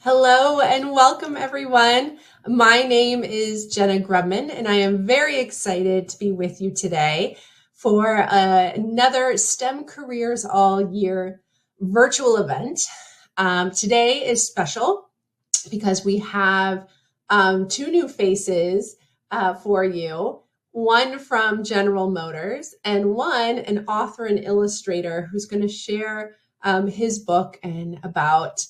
Hello and welcome, everyone. My name is Jenna Grubman, and I am very excited to be with you today for another STEM Careers All Year virtual event. Today is special because we have two new faces for you. One from General Motors and one an author and illustrator who's going to share his book and about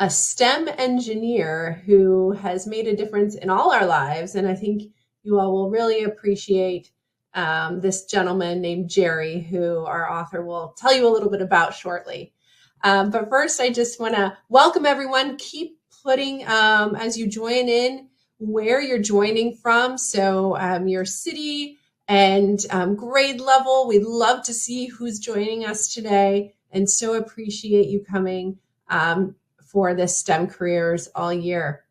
a STEM engineer who has made a difference in all our lives. And I think you all will really appreciate this gentleman named Jerry, who our author will tell you a little bit about shortly. But first, I just want to welcome everyone. Keep putting, as you join in, where you're joining from. So your city and grade level. We'd love to see who's joining us today and so appreciate you coming for this STEM Careers All Year.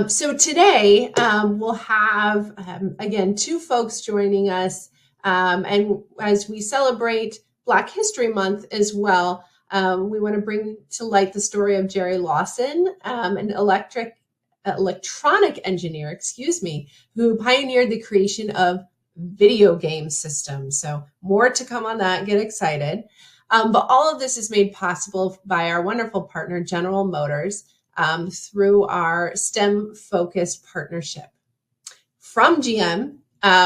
So today we'll have, again, two folks joining us. And as we celebrate Black History Month as well, we want to bring to light the story of Jerry Lawson, an electronic engineer, who pioneered the creation of video game systems. So more to come on that. Get excited. But all of this is made possible by our wonderful partner, General Motors, through our STEM-focused partnership. From GM,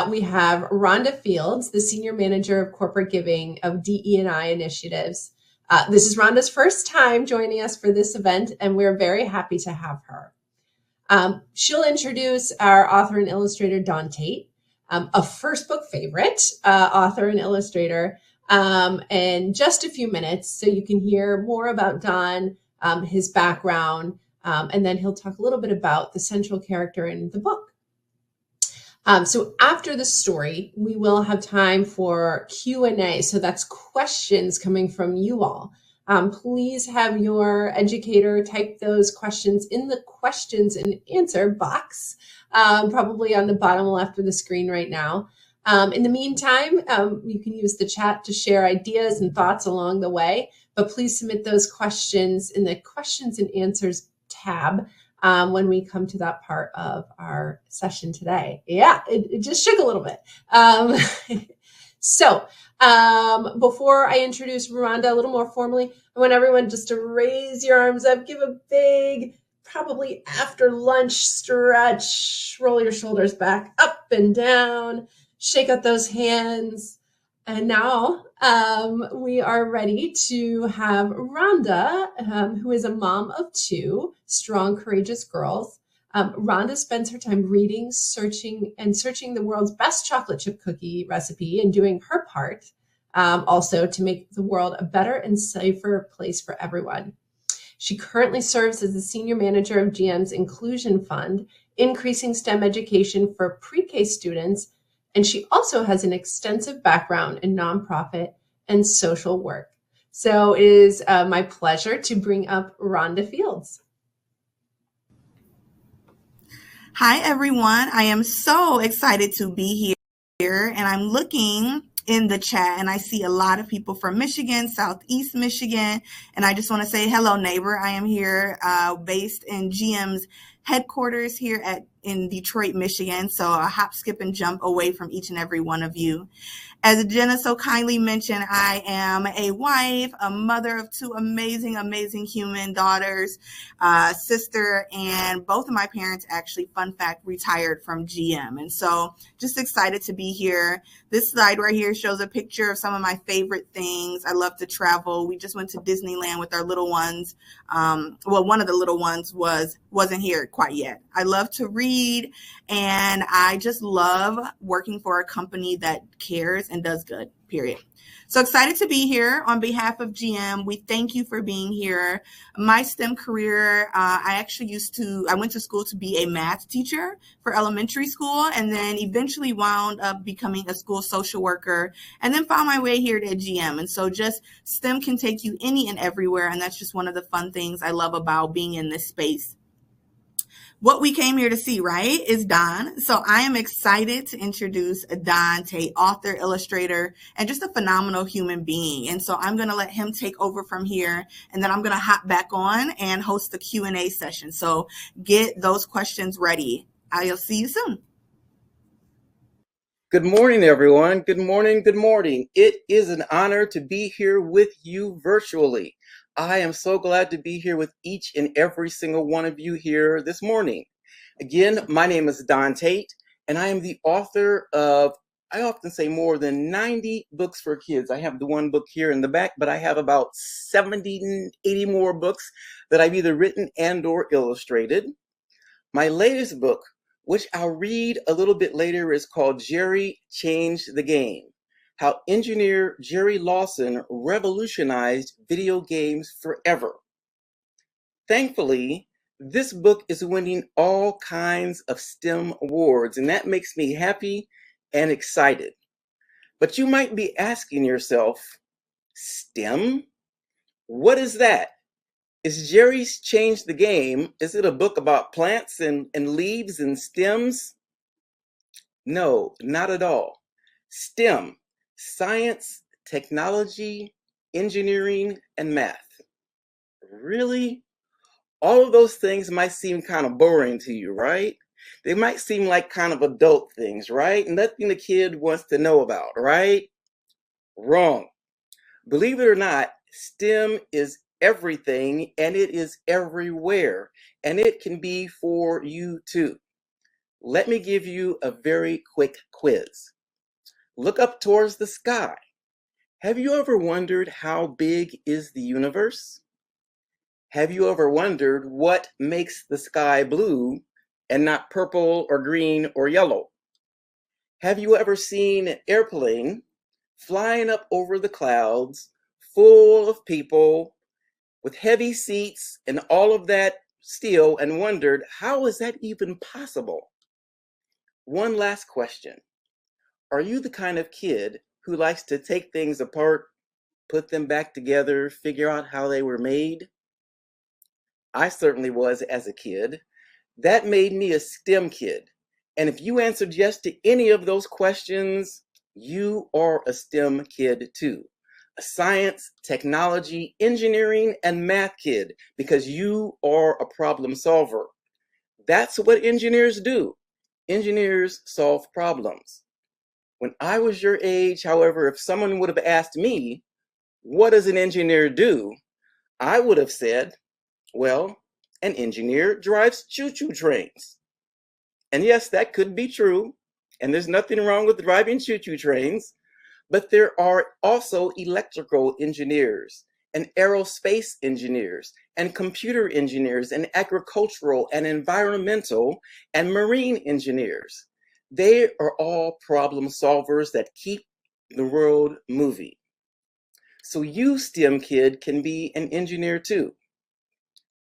we have Rhonda Fields, the Senior Manager of Corporate Giving of DE&I Initiatives. This is Rhonda's first time joining us for this event, and we're very happy to have her. She'll introduce our author and illustrator, Don Tate, a first book favorite, author and illustrator, in just a few minutes, so you can hear more about Don, his background, and then he'll talk a little bit about the central character in the book. So after the story, we will have time for Q&A. So that's questions coming from you all. Please have your educator type those questions in the questions and answer box, probably on the bottom left of the screen right now. In the meantime, you can use the chat to share ideas and thoughts along the way, but please submit those questions in the questions and answers tab when we come to that part of our session today. Yeah, it just shook a little bit. So before I introduce Rhonda a little more formally, I want everyone just to raise your arms up, give a big, probably after lunch stretch, roll your shoulders back up and down. Shake out those hands. And now we are ready to have Rhonda, who is a mom of two strong, courageous girls. Rhonda spends her time reading, searching the world's best chocolate chip cookie recipe and doing her part also to make the world a better and safer place for everyone. She currently serves as the senior manager of GM's Inclusion Fund, increasing STEM education for pre-K students. And she also has an extensive background in nonprofit and social work. So it is my pleasure to bring up Rhonda Fields. Hi, everyone. I am so excited to be here. And I'm looking in the chat and I see a lot of people from Michigan, Southeast Michigan. And I just want to say hello, neighbor. I am here based in GM's headquarters here in Detroit, Michigan. So a hop, skip, and jump away from each and every one of you. As Jenna so kindly mentioned, I am a wife, a mother of two amazing, amazing human daughters, sister, and both of my parents actually, fun fact, retired from GM. And so just excited to be here. This slide right here shows a picture of some of my favorite things. I love to travel. We just went to Disneyland with our little ones. Well, one of the little ones wasn't here quite yet. I love to read, and I just love working for a company that cares and does good, period. So excited to be here on behalf of GM. We thank you for being here. My STEM career, I went to school to be a math teacher for elementary school, and then eventually wound up becoming a school social worker, and then found my way here to GM. And so just STEM can take you any and everywhere, and that's just one of the fun things I love about being in this space. what we came here to see, right, is Don. So I am excited to introduce Don Tate, author, illustrator, and just a phenomenal human being. And so I'm going to let him take over from here, and then I'm going to hop back on and host the Q&A session. So get those questions ready. I'll see you soon. Good morning, everyone. Good morning. Good morning. It is an honor to be here with you virtually. I am so glad to be here with each and every single one of you here this morning. Again, my name is Don Tate, and I am the author of, I often say, more than 90 books for kids. I have the one book here in the back, but I have about 70, 80 more books that I've either written and or illustrated. My latest book, which I'll read a little bit later, is called Jerry Changed the Game: How Engineer Jerry Lawson Revolutionized Video Games Forever. Thankfully, this book is winning all kinds of STEM awards, and that makes me happy and excited. But you might be asking yourself, STEM? What is that? Is Jerry's Changed the Game? Is it a book about plants and leaves and stems? No, not at all. STEM: science, technology, engineering, and math. Really? All of those things might seem kind of boring to you, right? They might seem like kind of adult things, right? Nothing the kid wants to know about, right? Wrong. Believe it or not, STEM is everything, and it is everywhere, and it can be for you too. Let me give you a very quick quiz. Look up towards the sky. Have you ever wondered how big is the universe? Have you ever wondered what makes the sky blue and not purple or green or yellow? Have you ever seen an airplane flying up over the clouds, full of people, with heavy seats and all of that steel, and wondered, how is that even possible? One last question. Are you the kind of kid who likes to take things apart, put them back together, figure out how they were made? I certainly was as a kid. That made me a STEM kid. And if you answered yes to any of those questions, you are a STEM kid too. A science, technology, engineering, and math kid, because you are a problem solver. That's what engineers do. Engineers solve problems. When I was your age, however, if someone would have asked me, what does an engineer do? I would have said, well, an engineer drives choo-choo trains. And yes, that could be true. And there's nothing wrong with driving choo-choo trains. But there are also electrical engineers and aerospace engineers and computer engineers and agricultural and environmental and marine engineers. They are all problem solvers that keep the world moving. So you, STEM kid, can be an engineer too.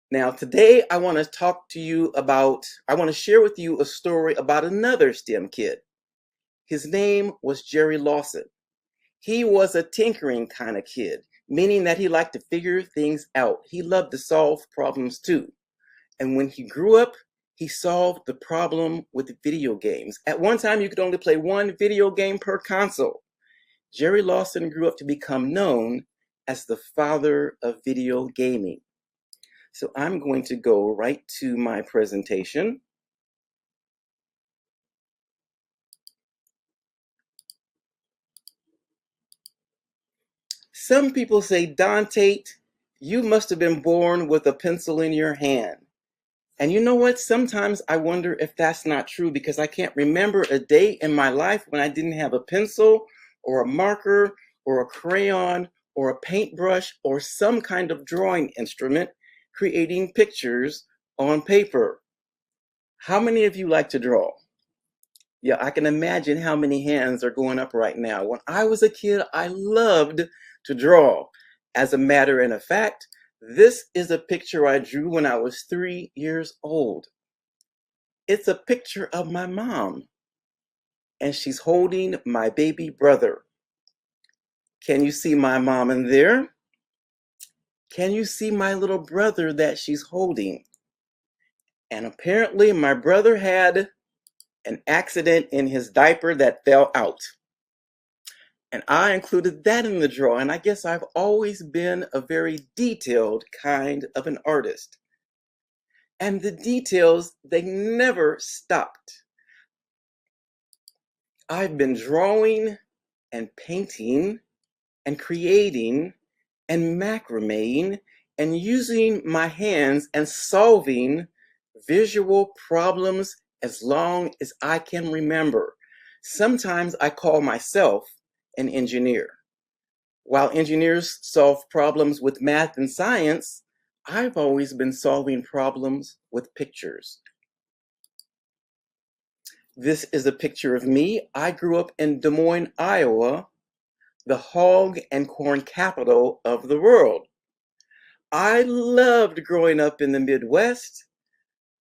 Now, today I want to share with you a story about another STEM kid. His name was Jerry Lawson. He was a tinkering kind of kid, meaning that he liked to figure things out. He loved to solve problems too. And when he grew up, he solved the problem with video games. At one time, you could only play one video game per console. Jerry Lawson grew up to become known as the father of video gaming. So I'm going to go right to my presentation. Some people say, Don Tate, you must have been born with a pencil in your hand. And you know what? Sometimes I wonder if that's not true, because I can't remember a day in my life when I didn't have a pencil or a marker or a crayon or a paintbrush or some kind of drawing instrument creating pictures on paper. How many of you like to draw? Yeah, I can imagine how many hands are going up right now. When I was a kid, I loved to draw. As a matter of fact, this is a picture I drew when I was 3 years old. It's a picture of my mom, and she's holding my baby brother. Can you see my mom in there? Can you see my little brother that she's holding? And apparently my brother had an accident in his diaper that fell out. And I included that in the draw. And I guess I've always been a very detailed kind of an artist. And the details, they never stopped. I've been drawing and painting and creating and macrameing and using my hands and solving visual problems as long as I can remember. Sometimes I call myself an engineer. While engineers solve problems with math and science, I've always been solving problems with pictures. This is a picture of me. I grew up in Des Moines, Iowa, the hog and corn capital of the world. I loved growing up in the Midwest,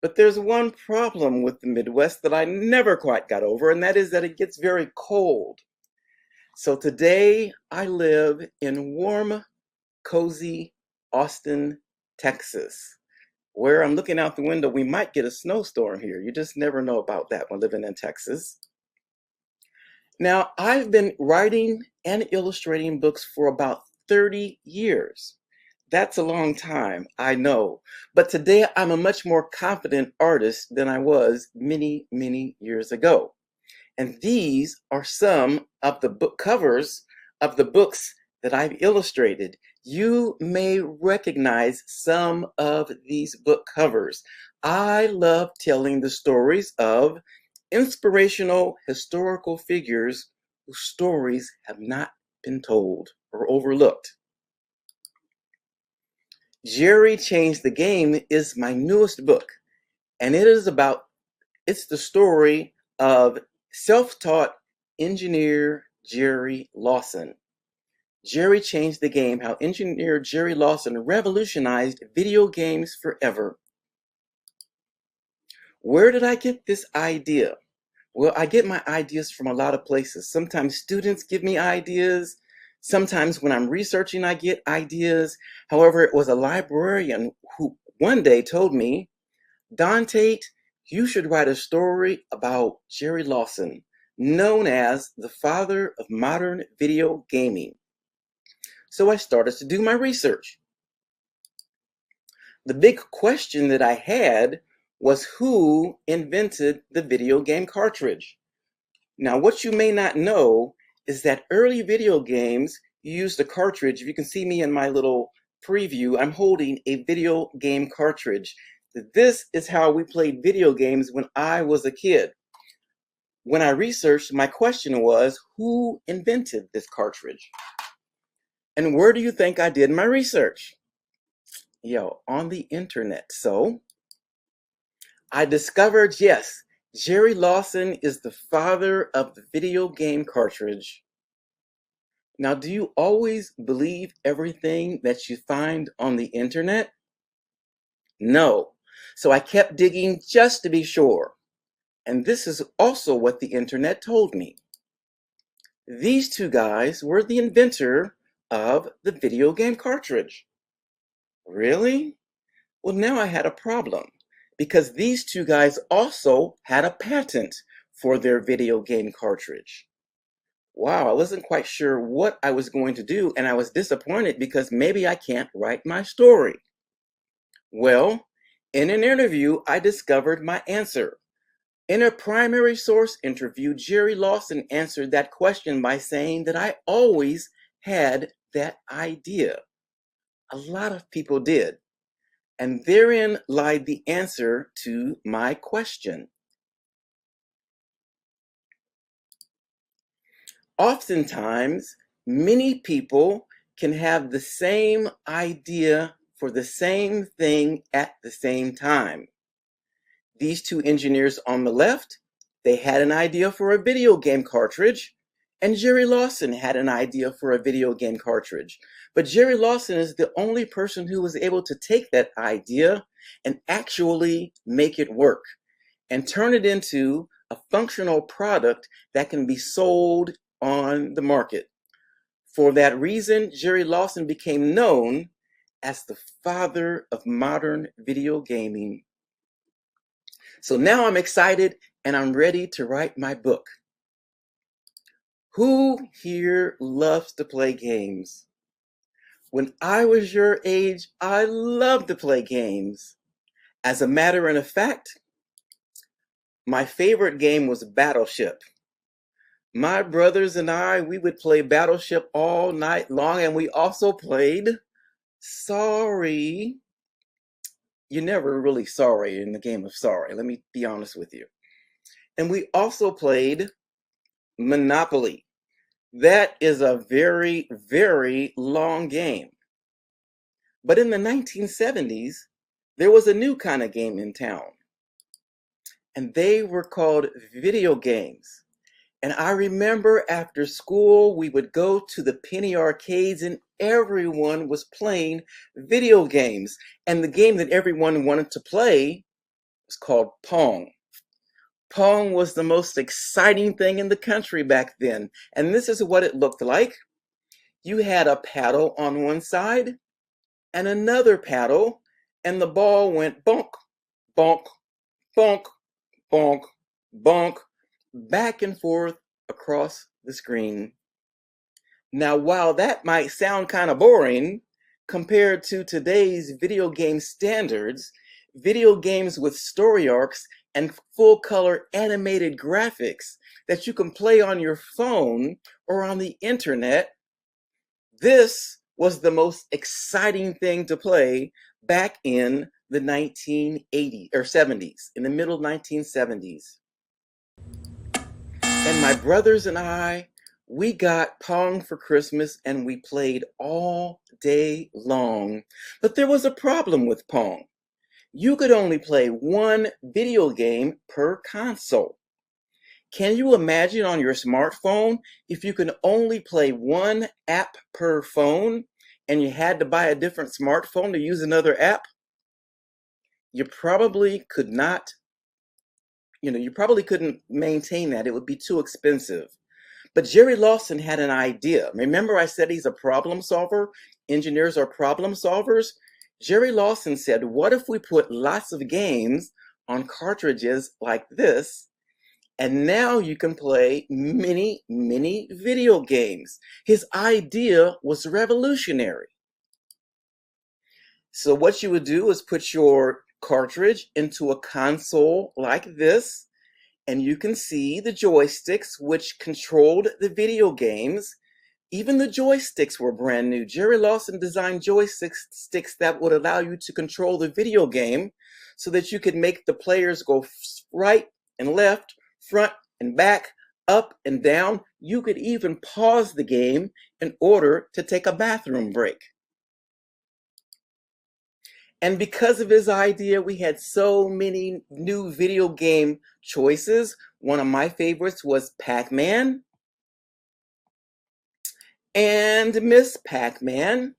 but there's one problem with the Midwest that I never quite got over, and that is that it gets very cold. So today I live in warm, cozy Austin, Texas, where I'm looking out the window. We might get a snowstorm here. You just never know about that when living in Texas. Now, I've been writing and illustrating books for about 30 years. That's a long time, I know. But today I'm a much more confident artist than I was many, many years ago. And these are some of the book covers of the books that I've illustrated. You may recognize some of these book covers. I love telling the stories of inspirational historical figures whose stories have not been told or overlooked. Jerry Changed the Game is my newest book, and it's the story of self-taught engineer Jerry Lawson. Jerry Changed the Game, how engineer Jerry Lawson revolutionized video games forever. Where did I get this idea? Well, I get my ideas from a lot of places. Sometimes students give me ideas. Sometimes when I'm researching, I get ideas. However, it was a librarian who one day told me, Don Tate, you should write a story about Jerry Lawson, known as the father of modern video gaming. So I started to do my research. The big question that I had was who invented the video game cartridge? Now, what you may not know is that early video games used a cartridge. If you can see me in my little preview, I'm holding a video game cartridge. This is how we played video games when I was a kid. When I researched, my question was, who invented this cartridge? And where do you think I did my research? On the internet. So I discovered, yes, Jerry Lawson is the father of the video game cartridge. Now, do you always believe everything that you find on the internet? No. So I kept digging just to be sure. And this is also what the internet told me. These two guys were the inventor of the video game cartridge. Really? Well, now I had a problem because these two guys also had a patent for their video game cartridge. Wow, I wasn't quite sure what I was going to do, and I was disappointed because maybe I can't write my story. Well, in an interview, I discovered my answer. In a primary source interview, Jerry Lawson answered that question by saying that I always had that idea. A lot of people did. And therein lied the answer to my question. Oftentimes, many people can have the same idea for the same thing at the same time. These two engineers on the left, they had an idea for a video game cartridge, and Jerry Lawson had an idea for a video game cartridge. But Jerry Lawson is the only person who was able to take that idea and actually make it work and turn it into a functional product that can be sold on the market. For that reason, Jerry Lawson became known as the father of modern video gaming. So now I'm excited and I'm ready to write my book. Who here loves to play games? When I was your age, I loved to play games. As a matter of fact, my favorite game was Battleship. My brothers and I, we would play Battleship all night long, and we also played Sorry. You're never really sorry in the game of Sorry, let me be honest with you. And we also played Monopoly. That is a very, very long game. But in the 1970s, there was a new kind of game in town, and they were called video games. And I remember after school, we would go to the penny arcades and everyone was playing video games. And the game that everyone wanted to play was called Pong. Pong was the most exciting thing in the country back then. And this is what it looked like. You had a paddle on one side and another paddle, and the ball went bonk, bonk, bonk, bonk, bonk, back and forth across the screen. Now, while that might sound kind of boring compared to today's video game standards, video games with story arcs and full color animated graphics that you can play on your phone or on the internet, this was the most exciting thing to play back in the 1980s or 70s, in the middle 1970s. And my brothers and I, we got Pong for Christmas and we played all day long. But there was a problem with Pong. You could only play one video game per console. Can you imagine on your smartphone if you can only play one app per phone and you had to buy a different smartphone to use another app? You probably could not, you probably couldn't maintain that. It would be too expensive. But Jerry Lawson had an idea. Remember I said he's a problem solver? Engineers are problem solvers. Jerry Lawson said, what if we put lots of games on cartridges like this? And now you can play many, many video games. His idea was revolutionary. So what you would do is put your cartridge into a console like this, and you can see the joysticks which controlled the video games. Even the joysticks were brand new. Jerry Lawson designed joysticks that would allow you to control the video game so that you could make the players go right and left, front and back, up and down. You could even pause the game in order to take a bathroom break. And because of his idea, we had so many new video game choices. One of my favorites was Pac-Man and Miss Pac-Man.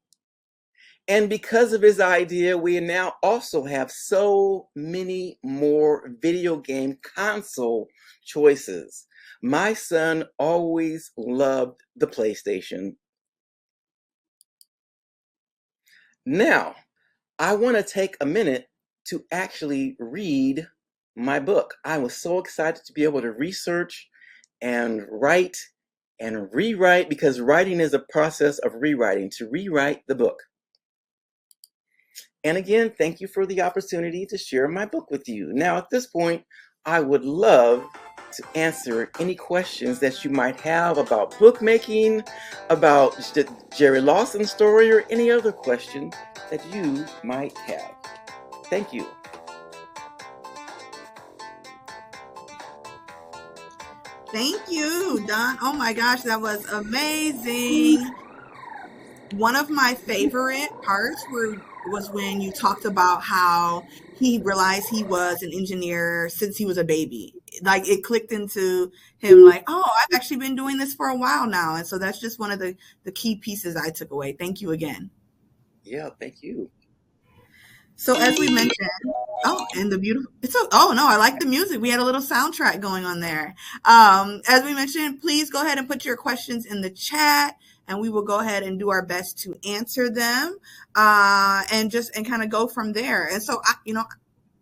And because of his idea, we now also have so many more video game console choices. My son always loved the PlayStation. Now, I want to take a minute to actually read my book. I was so excited to be able to research and write and rewrite, because writing is a process of rewriting, to rewrite the book. And again, thank you for the opportunity to share my book with you. Now, at this point, I would love to answer any questions that you might have about bookmaking, about the Jerry Lawson story, or any other question that you might have. Thank you. Thank you, Don. Oh my gosh, that was amazing. One of my favorite parts was when you talked about how he realized he was an engineer since he was a baby. Like it clicked into him like, oh, I've actually been doing this for a while now. And so that's just one of the key pieces I took away. Thank you again. Yeah, thank you. So as we mentioned, and the beautiful, I like the music. We had a little soundtrack going on there. As we mentioned, please go ahead and put your questions in the chat, and we will go ahead and do our best to answer them, and kind of go from there. And so,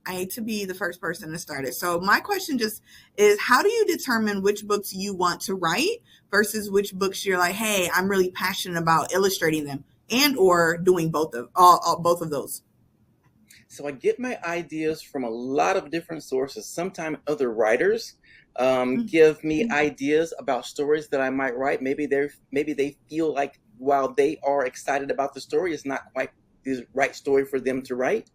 I hate to be the first person to start it. So my question just is, how do you determine which books you want to write versus which books you're like, hey, I'm really passionate about illustrating them and or doing both of those? So I get my ideas from a lot of different sources. Sometimes other writers give me ideas about stories that I might write. Maybe they feel like while they are excited about the story, it's not quite the right story for them to write.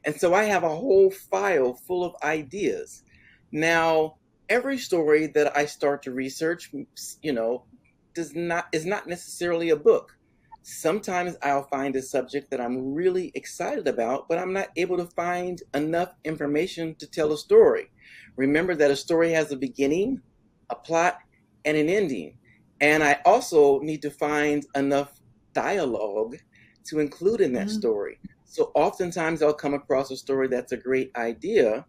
And so I have a whole file full of ideas. Now, every story that I start to research, is not necessarily a book. Sometimes I'll find a subject that I'm really excited about, but I'm not able to find enough information to tell a story. Remember that a story has a beginning, a plot, and an ending. And I also need to find enough dialogue to include in that story. So oftentimes I'll come across a story that's a great idea,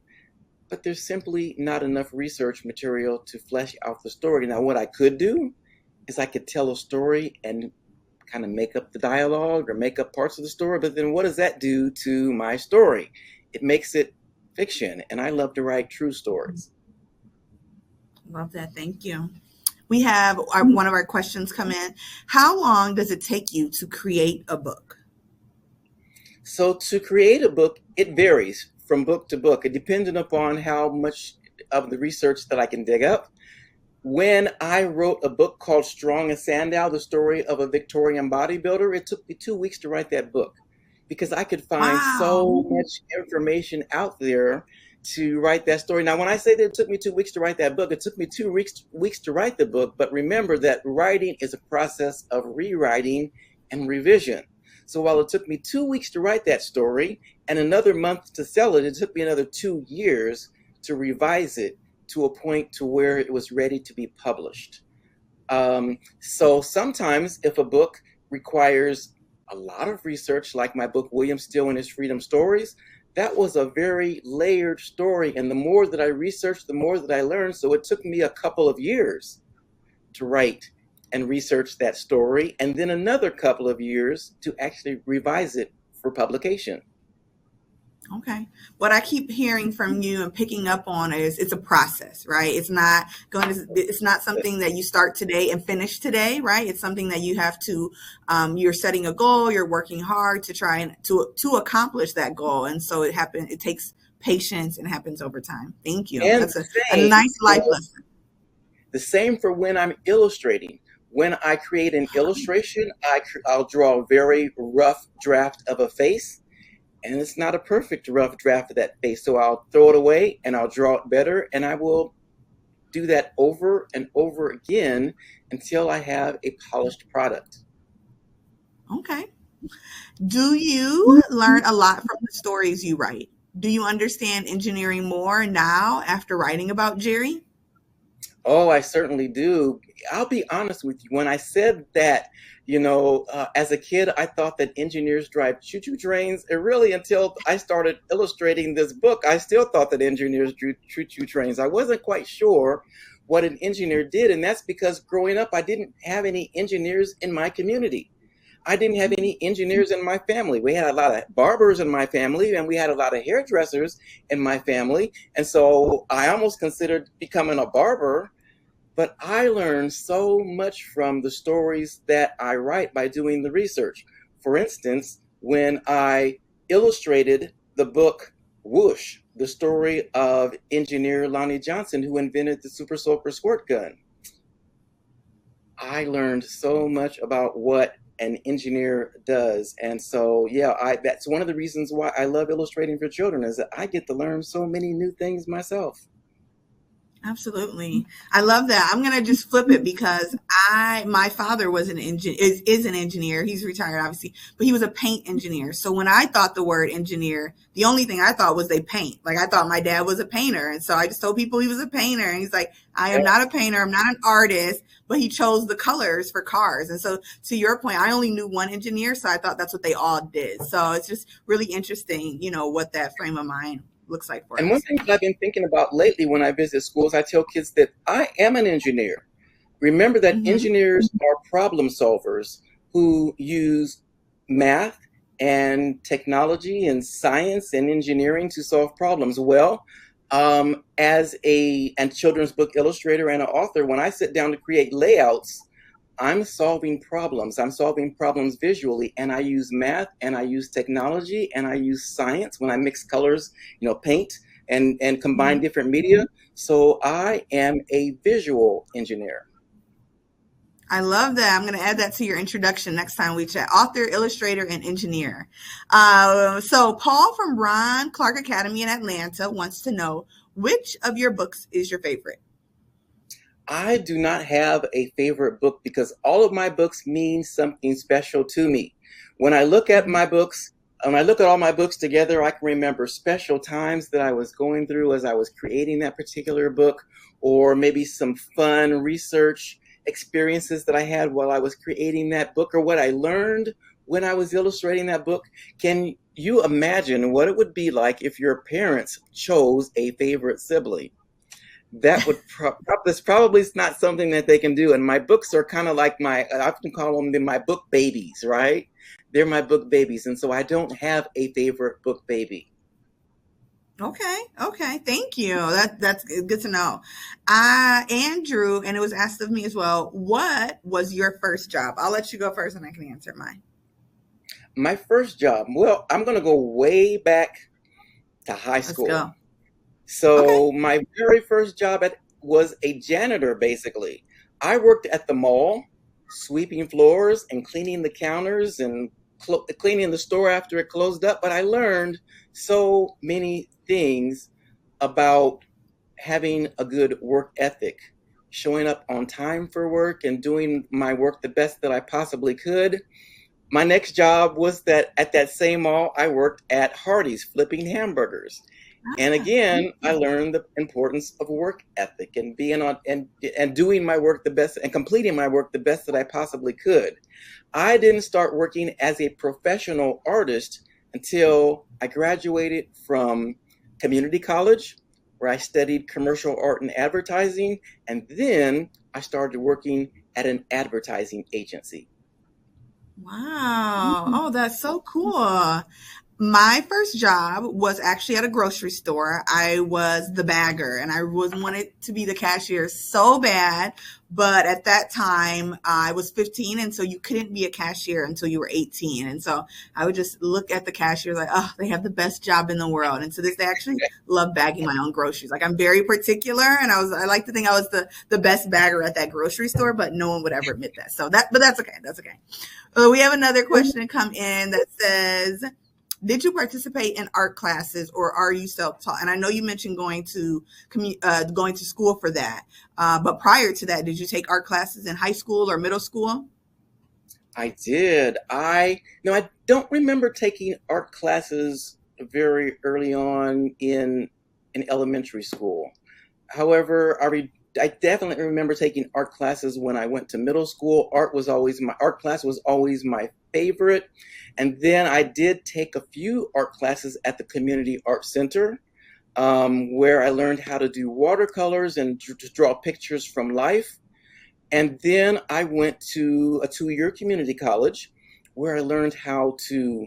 but there's simply not enough research material to flesh out the story. Now, what I could do is I could tell a story and kind of make up the dialogue or make up parts of the story, but then what does that do to my story? It makes it fiction, and I love to write true stories. Love that. Thank you. We have one of our questions come in. How long does it take you to create a book? So to create a book, it varies from book to book. It depends upon how much of the research that I can dig up. When I wrote a book called Strong as Sandow, the story of a Victorian bodybuilder, it took me 2 weeks to write that book because I could find so much information out there to write that story. Now, when I say that it took me 2 weeks to write that book, it took me 2 weeks to write the book. But remember that writing is a process of rewriting and revision. So while it took me 2 weeks to write that story and another month to sell it, it took me another 2 years to revise it to a point to where it was ready to be published. So sometimes if a book requires a lot of research, like my book, William Steele and His Freedom Stories, that was a very layered story. And the more that I researched, the more that I learned. So it took me a couple of years to write and research that story, and then another couple of years to actually revise it for publication. Okay. What I keep hearing from you and picking up on is it's a process, right? It's not something that you start today and finish today, right? It's something that you have to, you're setting a goal, you're working hard to try and to accomplish that goal. And so it takes patience and happens over time. Thank you. And that's a nice life lesson. The same for when I'm illustrating. When I create an illustration, I'll draw a very rough draft of a face. And it's not a perfect rough draft of that face. So I'll throw it away and I'll draw it better. And I will do that over and over again until I have a polished product. Okay. Do you learn a lot from the stories you write? Do you understand engineering more now after writing about Jerry? Oh, I certainly do. I'll be honest with you. When I said that, as a kid, I thought that engineers drive choo-choo trains. And really, until I started illustrating this book, I still thought that engineers drew choo-choo trains. I wasn't quite sure what an engineer did. And that's because growing up, I didn't have any engineers in my community. I didn't have any engineers in my family. We had a lot of barbers in my family, and we had a lot of hairdressers in my family. And so I almost considered becoming a barber. But I learned so much from the stories that I write by doing the research. For instance, when I illustrated the book Whoosh, the story of engineer Lonnie Johnson, who invented the Super Soaker squirt gun, I learned so much about what an engineer does. And so, that's one of the reasons why I love illustrating for children, is that I get to learn so many new things myself. Absolutely. I love that. I'm going to just flip it because my father was is an engineer. He's retired, obviously, but he was a paint engineer. So when I thought the word engineer, the only thing I thought was they paint. Like I thought my dad was a painter. And so I just told people he was a painter. And he's like, I am not a painter. I'm not an artist, but he chose the colors for cars. And so to your point, I only knew one engineer. So I thought that's what they all did. So it's just really interesting, what that frame of mind looks like for us. And one thing I've been thinking about lately when I visit schools, I tell kids that I am an engineer. Remember that engineers are problem solvers who use math and technology and science and engineering to solve problems? Well, as a children's book illustrator and an author, when I sit down to create layouts, I'm solving problems. I'm solving problems visually, and I use math, and I use technology, and I use science when I mix colors, paint and combine different media. So I am a visual engineer. I love that. I'm going to add that to your introduction next time we chat. Author, illustrator, and engineer. So Paul from Ron Clark Academy in Atlanta wants to know, which of your books is your favorite? I do not have a favorite book because all of my books mean something special to me. When I look at my books, when I look at all my books together, I can remember special times that I was going through as I was creating that particular book, or maybe some fun research experiences that I had while I was creating that book, or what I learned when I was illustrating that book. Can you imagine what it would be like if your parents chose a favorite sibling? That would that's probably not something that they can do. And my books are kind of like I often call them my book babies, right? They're my book babies. And so I don't have a favorite book baby. Okay. Thank you. That's good to know. Andrew, and it was asked of me as well, what was your first job? I'll let you go first and I can answer mine. My first job, well, I'm going to go way back to high school. Let's go. So my very first job was a janitor, basically. I worked at the mall, sweeping floors and cleaning the counters and cleaning the store after it closed up. But I learned so many things about having a good work ethic, showing up on time for work and doing my work the best that I possibly could. My next job was that at that same mall, I worked at Hardee's flipping hamburgers. And again, I learned the importance of work ethic and being on and doing my work the best and completing my work the best that I possibly could. I didn't start working as a professional artist until I graduated from community college, where I studied commercial art and advertising. And then I started working at an advertising agency. Wow. Oh, that's so cool. My first job was actually at a grocery store. I was the bagger and I wanted to be the cashier so bad. But at that time, I was 15. And so you couldn't be a cashier until you were 18. And so I would just look at the cashier like, oh, they have the best job in the world. And so they actually love bagging my own groceries. Like, I'm very particular. And I like to think I was the best bagger at that grocery store, but no one would ever admit that. But that's okay. That's okay. We have another question come in that says, did you participate in art classes or are you self-taught? And I know you mentioned going to school for that. But prior to that, did you take art classes in high school or middle school? I did. I don't remember taking art classes very early on in elementary school. However, I definitely remember taking art classes when I went to middle school. Art class was always my favorite. And then I did take a few art classes at the Community Art Center, where I learned how to do watercolors and to draw pictures from life. And then I went to a 2-year community college where I learned how to,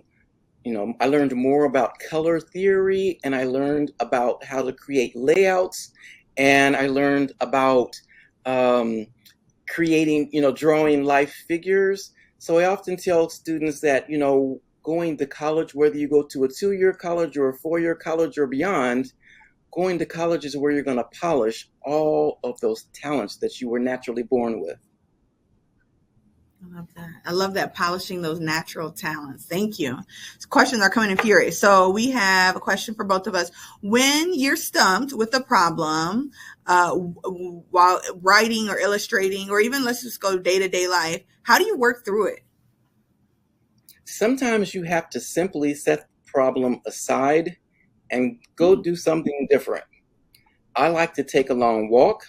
I learned more about color theory, and I learned about how to create layouts, and I learned about creating, drawing life figures. So I often tell students that, going to college, whether you go to a 2-year college or a 4-year college or beyond, going to college is where you're going to polish all of those talents that you were naturally born with. I love that. I love that, polishing those natural talents. Thank you. Questions are coming in furious. So we have a question for both of us. When you're stumped with a problem while writing or illustrating, or even let's just go day-to-day life, how do you work through it? Sometimes you have to simply set the problem aside and go do something different. I like to take a long walk.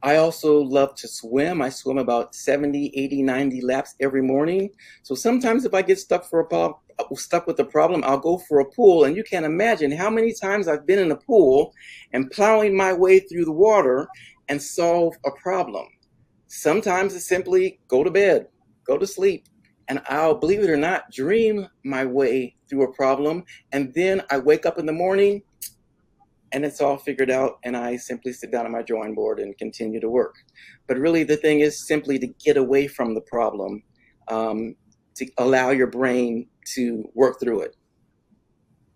I also love to swim. I swim about 70, 80, 90 laps every morning. So sometimes if I get stuck with a problem, I'll go for a pool. And you can't imagine how many times I've been in a pool and plowing my way through the water and solve a problem. Sometimes it's simply go to bed, go to sleep, and I'll, believe it or not, dream my way through a problem. And then I wake up in the morning and it's all figured out, and I simply sit down on my drawing board and continue to work. But really, the thing is simply to get away from the problem, to allow your brain to work through it.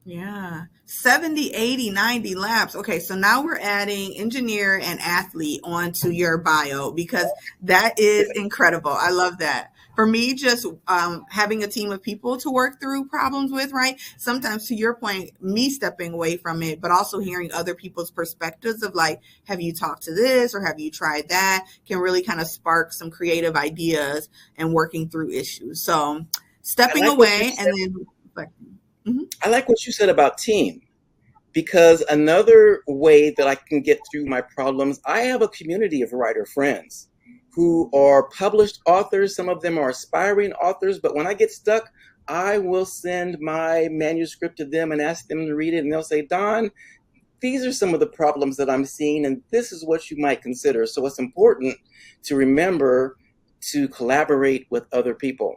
Yeah. 70, 80, 90 laps. Okay, so now we're adding engineer and athlete onto your bio because that is incredible. I love that. For me, just having a team of people to work through problems with, right? Sometimes, to your point, me stepping away from it, but also hearing other people's perspectives of like, have you talked to this or have you tried that, can really kind of spark some creative ideas and working through issues. So stepping away and then I like what you said about team, because another way that I can get through my problems, I have a community of writer friends who are published authors. Some of them are aspiring authors, but when I get stuck, I will send my manuscript to them and ask them to read it, and they'll say, Don, these are some of the problems that I'm seeing, and this is what you might consider. So it's important to remember to collaborate with other people.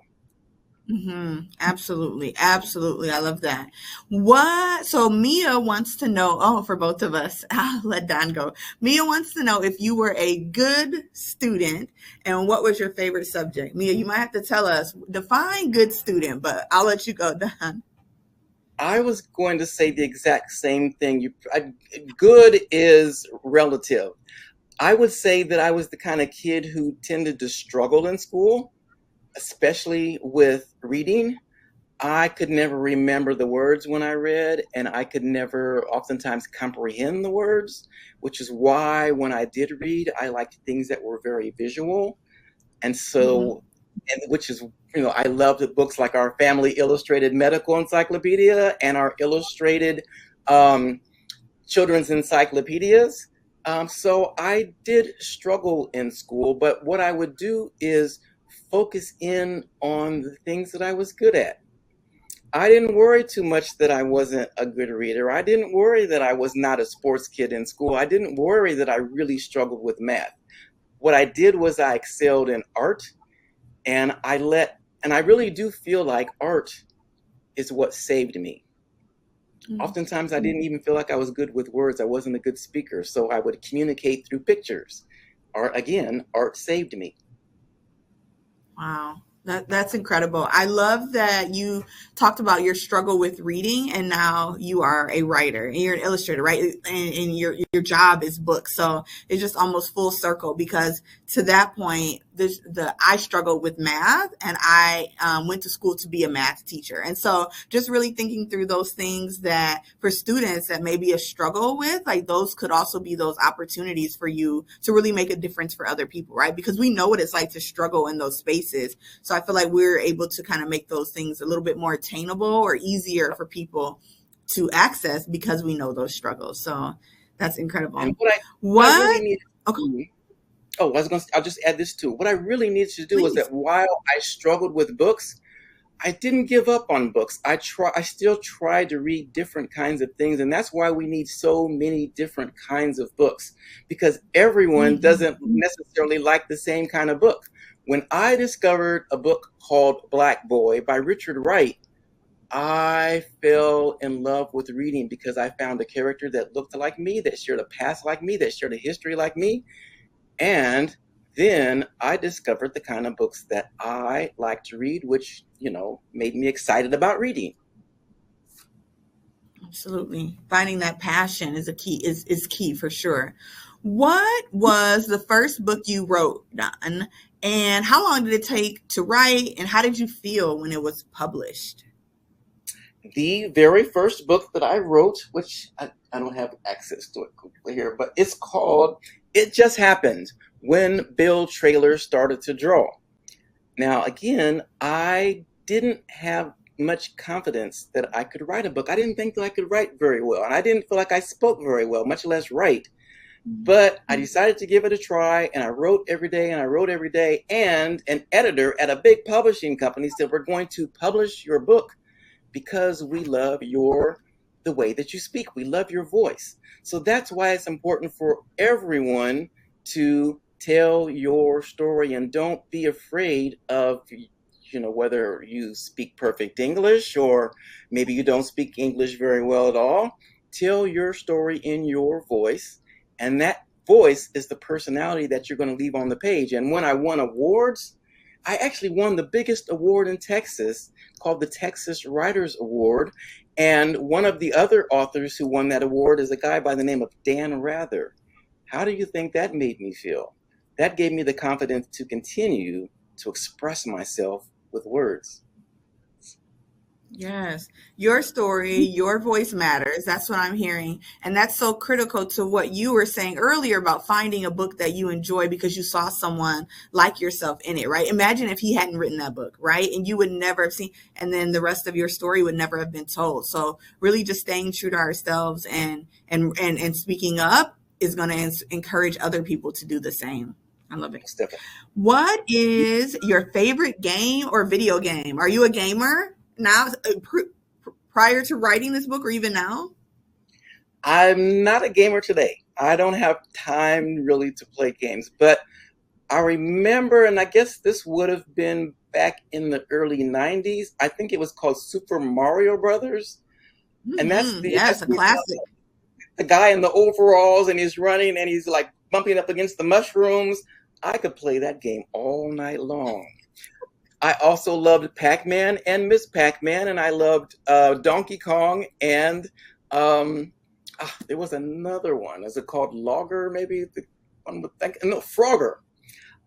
Absolutely. Absolutely. I love that. So Mia wants to know, for both of us, I'll let Don go. Mia wants to know if you were a good student and what was your favorite subject. Mia, you might have to tell us, define good student, but I'll let you go, Don. I was going to say the exact same thing. Good is relative. I would say that I was the kind of kid who tended to struggle in school, especially with reading. I could never remember the words when I read, and I could never oftentimes comprehend the words, which is why when I did read, I liked things that were very visual. And so, which is, I loved the books like our family illustrated medical encyclopedia and our illustrated children's encyclopedias. So I did struggle in school, but what I would do is focus in on the things that I was good at. I didn't worry too much that I wasn't a good reader. I didn't worry that I was not a sports kid in school. I didn't worry that I really struggled with math. What I did was I excelled in art, and I really do feel like art is what saved me. Oftentimes I didn't even feel like I was good with words. I wasn't a good speaker, so I would communicate through pictures. Art saved me. Wow. That's incredible. I love that you talked about your struggle with reading, and now you are a writer and you're an illustrator, right? And your job is books. So it's just almost full circle, because to that point, I struggled with math, and I went to school to be a math teacher. And so just really thinking through those things that for students that maybe a struggle with, like those could also be those opportunities for you to really make a difference for other people, right? Because we know what it's like to struggle in those spaces. So I feel like we're able to kind of make those things a little bit more attainable or easier for people to access because we know those struggles. So that's incredible. And I'll just add this too. What I really needed to do was that while I struggled with books, I didn't give up on books. I still tried to read different kinds of things. And that's why we need so many different kinds of books, because everyone doesn't necessarily like the same kind of book. When I discovered a book called Black Boy by Richard Wright, I fell in love with reading because I found a character that looked like me, that shared a past like me, that shared a history like me. And then I discovered the kind of books that I like to read, which, made me excited about reading. Absolutely. Finding that passion is key for sure. What was the first book you wrote, Don? And how long did it take to write? And how did you feel when it was published? The very first book that I wrote, which I don't have access to it quickly here, but it's called It Just Happened When Bill Traylor Started to Draw. Now, again, I didn't have much confidence that I could write a book. I didn't think that I could write very well, and I didn't feel like I spoke very well, much less write. But I decided to give it a try, and I wrote every day, and an editor at a big publishing company said, we're going to publish your book because we love the way that you speak. We love your voice. So that's why it's important for everyone to tell your story, and don't be afraid of whether you speak perfect English or maybe you don't speak English very well at all. Tell your story in your voice, and that voice is the personality that you're going to leave on the page. And when I won awards, I actually won the biggest award in Texas called the Texas Writers Award. And one of the other authors who won that award is a guy by the name of Dan Rather. How do you think that made me feel? That gave me the confidence to continue to express myself with words. Yes, your story, your voice matters. That's what I'm hearing. And that's so critical to what you were saying earlier about finding a book that you enjoy because you saw someone like yourself in it, right? Imagine if he hadn't written that book, right? And you would never have seen, and then the rest of your story would never have been told. So really just staying true to ourselves and speaking up is going to encourage other people to do the same. I love it. What is your favorite game or video game? Are you a gamer now, prior to writing this book, or even now? I'm not a gamer today. I don't have time really to play games, but I remember, and I guess this would have been back in the early 90s. I think it was called Super Mario Brothers. And that's a classic. The guy in the overalls, and he's running and he's like bumping up against the mushrooms. I could play that game all night long. I also loved Pac-Man and Miss Pac-Man, and I loved Donkey Kong, and there was another one. Is it called Logger? Maybe no, Frogger.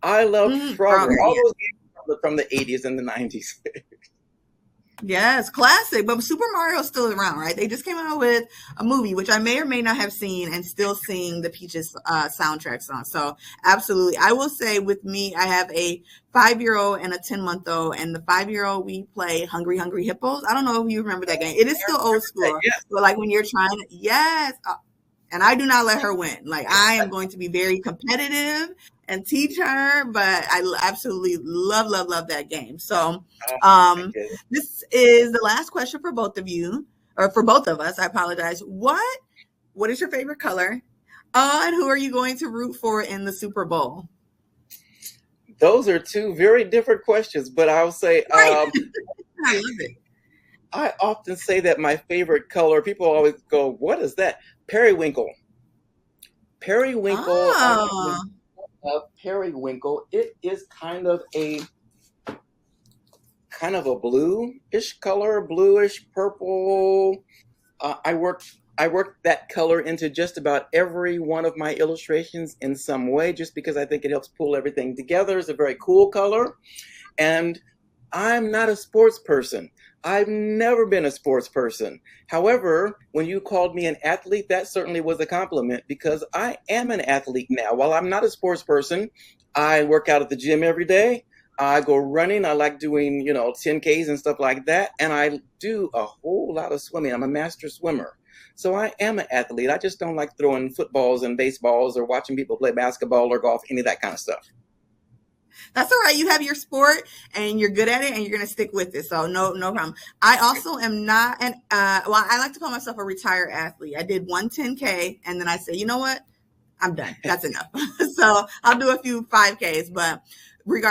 I loved Frogger. All those games from the 80s and the 90s. Yes, classic. But Super Mario is still around, right? They just came out with a movie, which I may or may not have seen, and still sing the Peaches soundtrack song. So absolutely. I will say with me, I have a 5-year-old and a 10-month-old, and the 5-year-old, we play Hungry Hungry Hippos. I don't know if you remember that game. It is still old school. Yes. But like when you're trying to, yes. And I do not let her win. Like I am going to be very competitive and teach her, but I absolutely love that game. So this is the last question for both of you, or for both of us. I apologize. What is your favorite color? And who are you going to root for in the Super Bowl? Those are two very different questions, but I'll say I love it. I often say that my favorite color, people always go, what is that? Periwinkle. Periwinkle. Periwinkle. It is kind of a bluish color, bluish purple. I worked that color into just about every one of my illustrations in some way, just because I think it helps pull everything together. It's a very cool color. And I'm not a sports person. I've never been a sports person. However, when you called me an athlete, that certainly was a compliment, because I am an athlete now. While I'm not a sports person, I work out at the gym every day. I go running. I like doing, 10Ks and stuff like that. And I do a whole lot of swimming. I'm a master swimmer. So I am an athlete. I just don't like throwing footballs and baseballs or watching people play basketball or golf, any of that kind of stuff. That's all right. You have your sport and you're good at it and you're going to stick with it. So no problem. I also am not I like to call myself a retired athlete. I did one 10K and then I said, you know what? I'm done. That's enough. So I'll do a few 5Ks,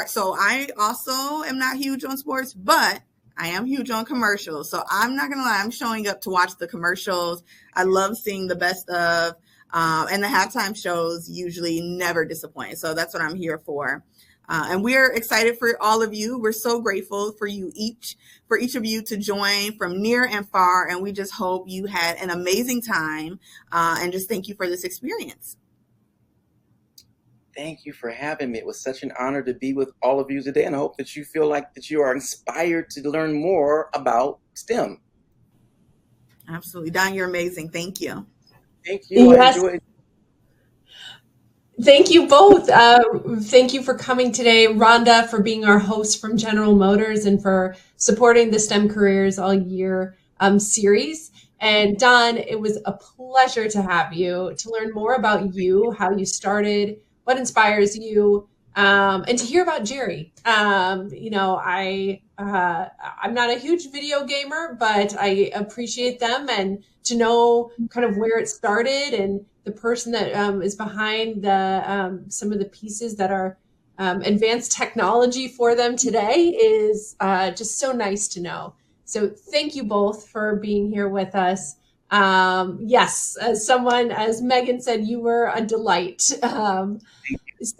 so I also am not huge on sports, but I am huge on commercials. So I'm not going to lie. I'm showing up to watch the commercials. I love seeing the best of, and the halftime shows usually never disappoint. So that's what I'm here for. And we're excited for all of you. We're so grateful for each of you to join from near and far. And we just hope you had an amazing time. And just thank you for this experience. Thank you for having me. It was such an honor to be with all of you today. And I hope that you feel like that you are inspired to learn more about STEM. Absolutely. Don, you're amazing. Thank you. Thank you. Yes. I enjoyed. Thank you both. Thank you for coming today, Rhonda, for being our host from General Motors and for supporting the STEM Careers All Year series. And Don, it was a pleasure to have you, to learn more about you, how you started, what inspires you, and to hear about Jerry. I'm not a huge video gamer, but I appreciate them, and to know kind of where it started and the person that is behind the some of the pieces that are advanced technology for them today is just so nice to know. So thank you both for being here with us. Yes, as Megan said, you were a delight.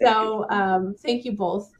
Thank you. Thank you both.